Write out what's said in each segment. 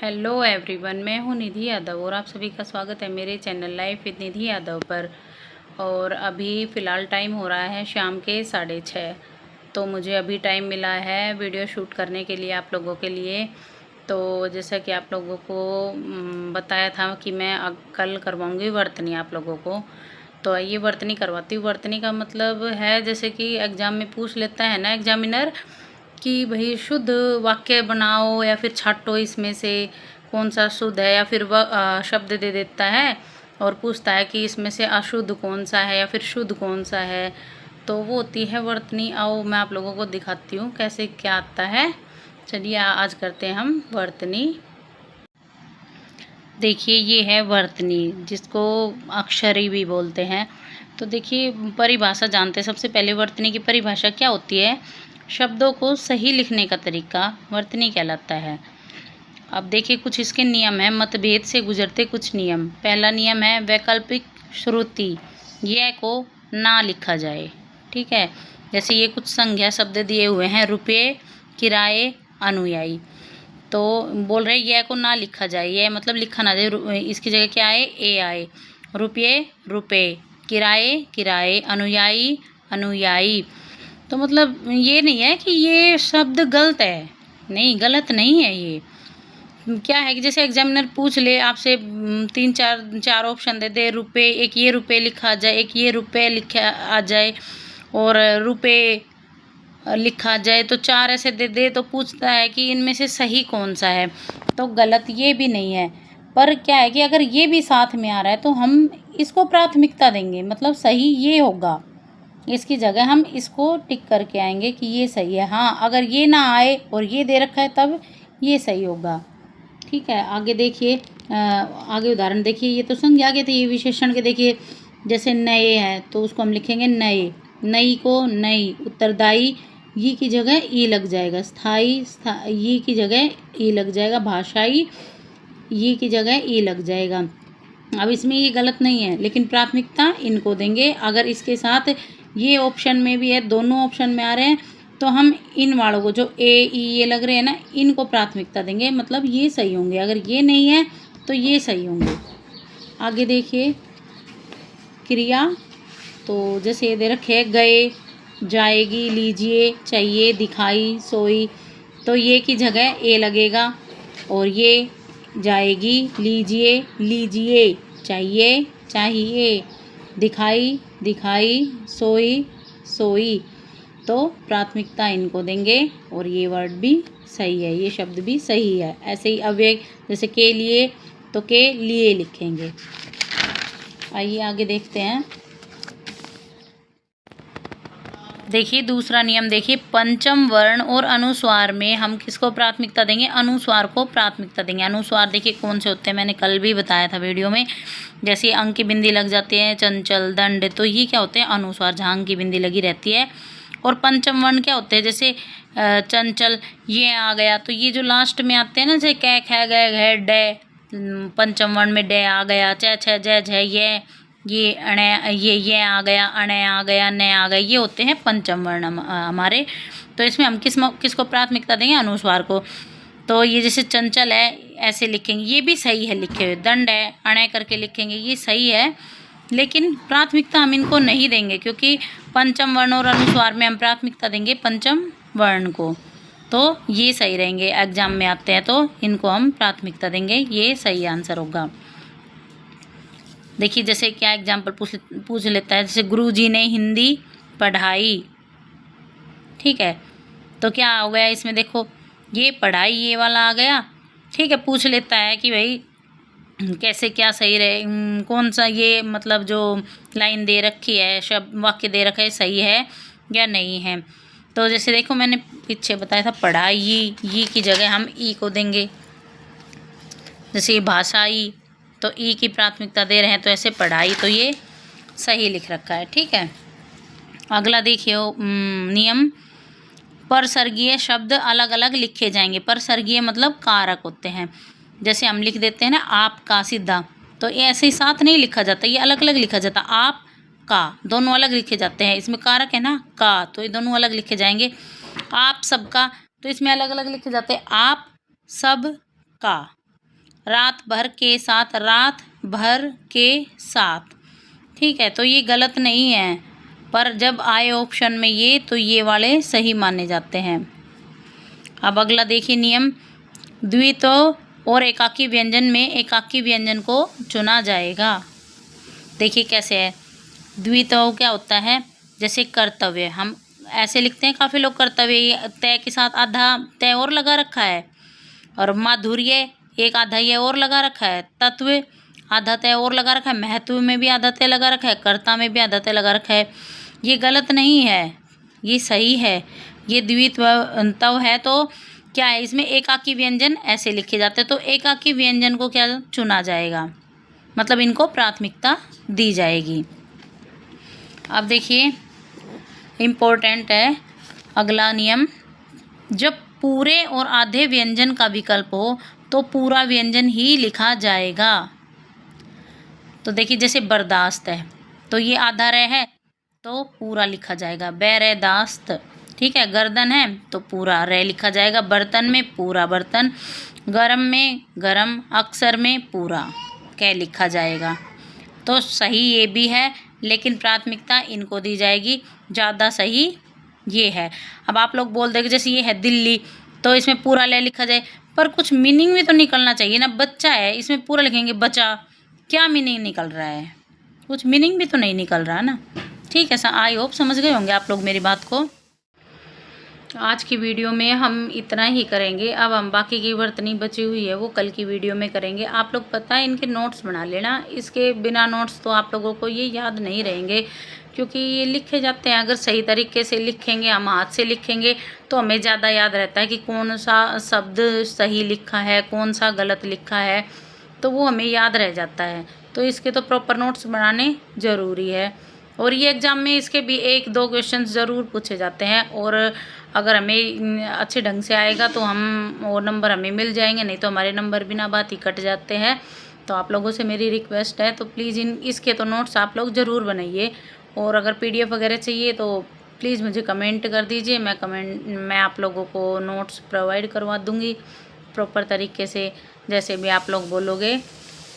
Hello everyone, मैं हूँ निधि यादव और आप सभी का स्वागत है मेरे चैनल लाइफ विद निधि यादव पर। और अभी फ़िलहाल टाइम हो रहा है शाम के 6:30। तो मुझे अभी टाइम मिला है वीडियो शूट करने के लिए आप लोगों के लिए। तो जैसा कि आप लोगों को बताया था कि मैं कल करवाऊँगी वर्तनी आप लोगों को। तो ये वर्तनी करवाती हूँ। वर्तनी का मतलब है जैसे कि एग्ज़ाम में पूछ लेता है ना एग्जामिनर कि भाई शुद्ध वाक्य बनाओ या फिर छांटो, इसमें से कौन सा शुद्ध है, या फिर वह शब्द दे देता है और पूछता है कि इसमें से अशुद्ध कौन सा है या फिर शुद्ध कौन सा है। तो वो होती है वर्तनी। आओ मैं आप लोगों को दिखाती हूँ कैसे क्या आता है। चलिए आज करते हैं हम वर्तनी। देखिए ये है वर्तनी, जिसको अक्षरी भी बोलते हैं। तो देखिए परिभाषा जानते हैं। सबसे पहले वर्तनी की परिभाषा क्या होती है? शब्दों को सही लिखने का तरीका वर्तनी कहलाता है। अब देखिए कुछ इसके नियम हैं। मतभेद से गुजरते कुछ नियम। पहला नियम है वैकल्पिक श्रुति, यह को ना लिखा जाए। ठीक है, जैसे ये कुछ संज्ञा शब्द दिए हुए हैं, रुपये, किराए, अनुयायी। तो बोल रहे यह को ना लिखा जाए, यह मतलब लिखा ना जाए, इसकी जगह क्या आए? ए आए। रुपये रुपये, किराए किराए, अनुयायी अनुयायी। तो मतलब ये नहीं है कि ये शब्द गलत है, नहीं गलत नहीं है। ये क्या है कि जैसे एग्जामिनर पूछ ले आपसे, तीन चार ऑप्शन दे दे, रुपये, एक ये रुपये लिखा जाए, एक ये रुपये लिखा आ जाए और रुपये लिखा जाए, तो चार ऐसे दे दे तो पूछता है कि इनमें से सही कौन सा है। तो गलत ये भी नहीं है, पर क्या है कि अगर ये भी साथ में आ रहा है तो हम इसको प्राथमिकता देंगे, मतलब सही ये होगा। इसकी जगह हम इसको टिक करके आएंगे कि ये सही है। हाँ, अगर ये ना आए और ये दे रखा है तब ये सही होगा। ठीक है, आगे देखिए, आगे उदाहरण देखिए। ये तो संज्ञा के थे, ये विशेषण के देखिए। जैसे नए है तो उसको हम लिखेंगे नए, नई को नई। उत्तरदायी ये की जगह ई लग जाएगा। स्थाई ये की जगह ई लग जाएगा। भाषाई ये की जगह ई लग जाएगा। अब इसमें ये गलत नहीं है, लेकिन प्राथमिकता इनको देंगे। अगर इसके साथ ये ऑप्शन में भी है, दोनों ऑप्शन में आ रहे हैं, तो हम इन वालों को जो ए ई ये लग रहे हैं ना, इनको प्राथमिकता देंगे, मतलब ये सही होंगे। अगर ये नहीं है तो ये सही होंगे। आगे देखिए क्रिया। तो जैसे ये दे रखे गए, जाएगी, लीजिए, चाहिए, दिखाई, सोई। तो ये की जगह ए लगेगा और ये जाएगी, लीजिए लीजिए, चाहिए चाहिए, दिखाई दिखाई, सोई सोई। तो प्राथमिकता इनको देंगे और ये वर्ड भी सही है, ये शब्द भी सही है। ऐसे ही अव्यय जैसे के लिए, तो के लिए लिखेंगे। आइए आगे देखते हैं। देखिए दूसरा नियम देखिए, पंचम वर्ण और अनुस्वार में हम किसको प्राथमिकता देंगे? अनुस्वार को प्राथमिकता देंगे। अनुस्वार देखिए कौन से होते हैं, मैंने कल भी बताया था वीडियो में। जैसे अंक की बिंदी लग जाती है, चंचल, दंड, तो ये क्या होते हैं? अनुस्वार, जहाँ अंक की बिंदी लगी रहती है। और पंचम वर्ण क्या होते हैं? जैसे चंचल ये आ गया, तो ये जो लास्ट में आते हैं ना, जैसे कै ख गए घे डे, पंचम वर्ण में डे आ गया। च छ ज झ ये अणे, ये आ गया, अणे आ गया, न आ गया, ये होते हैं पंचम वर्ण हमारे। तो इसमें हम किसको प्राथमिकता देंगे? अनुस्वार को। तो ये जैसे चंचल है ऐसे लिखेंगे, ये भी सही है लिखे हुए। दंड है अणे करके लिखेंगे, ये सही है, लेकिन प्राथमिकता हम इनको नहीं देंगे, क्योंकि पंचम वर्ण और अनुस्वार में हम प्राथमिकता देंगे पंचम वर्ण को। तो ये सही रहेंगे, एग्जाम में आते हैं तो इनको हम प्राथमिकता देंगे, ये सही आंसर होगा। देखिए जैसे क्या एग्जाम्पल पूछ लेता है, जैसे गुरुजी ने हिंदी पढ़ाई। ठीक है, तो क्या हो गया इसमें? देखो ये पढ़ाई ये वाला आ गया। ठीक है, पूछ लेता है कि भाई कैसे क्या सही रहे, कौन सा ये मतलब जो लाइन दे रखी है, शब्द वाक्य दे रखा है, सही है या नहीं है। तो जैसे देखो मैंने पीछे बताया था, पढ़ाई ये की जगह हम ई को देंगे। जैसे ये भाषाई, तो ई की प्राथमिकता दे रहे हैं, तो ऐसे पढ़ाई, तो ये सही लिख रखा है। ठीक है, अगला देखिए नियम, परसर्गीय शब्द अलग अलग लिखे जाएंगे। परसर्गीय मतलब कारक होते हैं। जैसे हम लिख देते हैं ना आपका सीधा, तो ये ऐसे ही साथ नहीं लिखा जाता, ये अलग अलग लिखा जाता। आप का दोनों अलग लिखे जाते हैं, इसमें कारक है ना का, तो ये दोनों अलग लिखे जाएंगे। आप सबका, तो इसमें अलग अलग लिखे जाते हैं, आप सब का। रात भर के साथ, रात भर के साथ। ठीक है, तो ये गलत नहीं है, पर जब आए ऑप्शन में ये, तो ये वाले सही माने जाते हैं। अब अगला देखिए नियम, द्वित्व और एकाकी व्यंजन में एकाकी व्यंजन को चुना जाएगा। देखिए कैसे है, द्वित्व क्या होता है, जैसे कर्तव्य हम ऐसे लिखते हैं, काफ़ी लोग कर्तव्य तय के साथ आधा तय और लगा रखा है, और माधुर्य एक आधा ये और लगा रखा है, तत्व आधा तय और लगा रखा है, महत्व में भी आधा तय लगा रखा है, कर्ता में भी आधा तय लगा रखा है। ये गलत नहीं है, ये सही है, ये द्वित्व है। तो क्या है, इसमें एकाकी व्यंजन ऐसे लिखे जाते हैं, तो एकाकी व्यंजन को क्या चुना जाएगा, मतलब इनको प्राथमिकता दी जाएगी। अब देखिए इम्पोर्टेंट है अगला नियम, जब पूरे और आधे व्यंजन का विकल्प हो तो पूरा व्यंजन ही लिखा जाएगा। तो देखिए जैसे बर्दाश्त है, तो ये आधा रे है तो पूरा लिखा जाएगा, बेरेदाश्त। ठीक है, गर्दन है तो पूरा रे लिखा जाएगा, बर्तन में पूरा बर्तन, गरम में गरम, अक्सर में पूरा कै लिखा जाएगा। तो सही ये भी है, लेकिन प्राथमिकता इनको दी जाएगी, ज़्यादा सही ये है। अब आप लोग बोल देंगे जैसे ये है दिल्ली, तो इसमें पूरा ले लिखा जाए, पर कुछ मीनिंग भी तो निकलना चाहिए ना। बच्चा है, इसमें पूरा लिखेंगे बचा, क्या मीनिंग निकल रहा है, कुछ मीनिंग भी तो नहीं निकल रहा ना। ठीक है, आई होप समझ गए होंगे आप लोग मेरी बात को। आज की वीडियो में हम इतना ही करेंगे, अब हम बाकी की वर्तनी बची हुई है वो कल की वीडियो में करेंगे। आप लोग पता है इनके नोट्स बना लेना, इसके बिना नोट्स तो आप लोगों को ये याद नहीं रहेंगे, क्योंकि ये लिखे जाते हैं। अगर सही तरीके से लिखेंगे, हम हाथ से लिखेंगे, तो हमें ज़्यादा याद रहता है कि कौन सा शब्द सही लिखा है, कौन सा गलत लिखा है, तो वो हमें याद रह जाता है। तो इसके तो प्रॉपर नोट्स बनाने ज़रूरी है, और ये एग्ज़ाम में इसके भी 1-2 क्वेश्चन ज़रूर पूछे जाते हैं, और अगर हमें अच्छे ढंग से आएगा तो हम वो नंबर हमें मिल जाएंगे, नहीं तो हमारे नंबर बिना बात ही कट जाते हैं। तो आप लोगों से मेरी रिक्वेस्ट है, तो प्लीज़ इसके तो नोट्स आप लोग ज़रूर बनाइए, और अगर PDF वगैरह चाहिए तो प्लीज़ मुझे कमेंट कर दीजिए, मैं आप लोगों को नोट्स प्रोवाइड करवा दूँगी प्रॉपर तरीके से, जैसे भी आप लोग बोलोगे।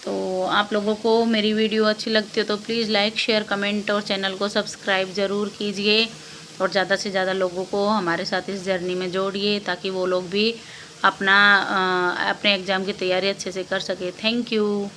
तो आप लोगों को मेरी वीडियो अच्छी लगती है तो प्लीज़ लाइक, शेयर, कमेंट और चैनल को सब्सक्राइब ज़रूर कीजिए, और ज़्यादा से ज़्यादा लोगों को हमारे साथ इस जर्नी में जोड़िए, ताकि वो लोग भी अपने एग्ज़ाम की तैयारी अच्छे से कर सके। Thank you.